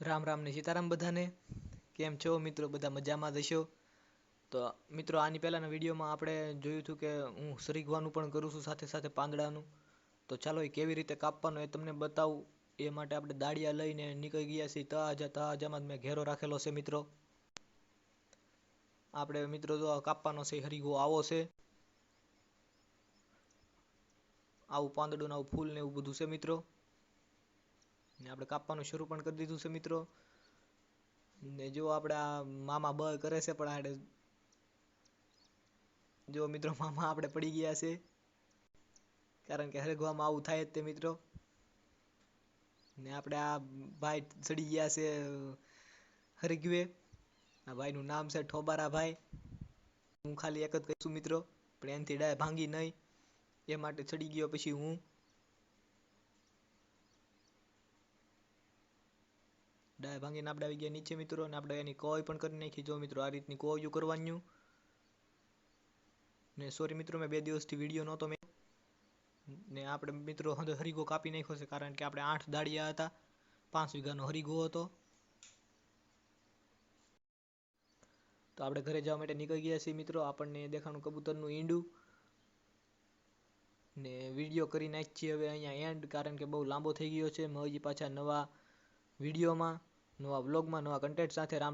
રામ રામ ને સીતારામ બધાને. કેમ છો મિત્રો? બધા મજામાં જ હશો. તો મિત્રો, આની પહેલાના વિડીયોમાં આપણે જોયું હતું કે હું સરીગવાનું પણ કરું છું, સાથે સાથે પાંદડાનું. તો ચાલો એ કેવી રીતે કાપવાનું એ તમને બતાવું. એ માટે આપણે દાળિયા લઈને નીકળી ગયા છીએ તળાજામાં જ મેં ઘેરો રાખેલો છે મિત્રો. આપણે મિત્રો જો કાપવાનો છે હરીગો આવો છે, આવું પાંદડું ને આવું ફૂલ ને એવું બધું છે મિત્રો. ને આપણે કાપવાનું શરૂ પણ કરી દીધું છે મિત્રો. ને જો આપણે આ મામા બ કરે છે, પણ આપણે જો મિત્રો મામા આપણે પડી ગયા છે, કારણ કે હરગવામાં આવું થાય જ તે મિત્રો. ને આપણે આ ભાઈ ચડી ગયા છે હરગવે. આ ભાઈનું નામ છે ઠોબારા ભાઈ. હું ખાલી એક જ કહીશું મિત્રો, પણ એનાથી ડાય ભાંગી નહીં એ માટે ચડી ગયો. પછી હું ડાય ભાંગીને આપણે આવી ગયા નીચે મિત્રો. અને આપણે એની કોઈ પણ કરી નાખી. જો મિત્રો, આ રીતની કોયું કરવાનું. ને સોરી મિત્રો, મેં 2 દિવસથી વિડીયો નહોતો મેં. ને આપણે મિત્રો હરીગો કાપી નાખ્યો છે, કારણ કે આપણે 8 દાળિયા હતા, 5 વીઘાનો હરીગો હતો. તો આપણે ઘરે જવા માટે નીકળી ગયા છીએ મિત્રો. આપણને દેખાણું કબૂતરનું ઈંડું. ને વિડીયો કરી નાખીએ હવે અહીંયા એન્ડ, કારણ કે બહુ લાંબો થઈ ગયો છે. હજી પાછા નવા વિડીયોમાં, નવા વ્લોગમાં, નવા કન્ટેન્ટ સાથે રામ રામ.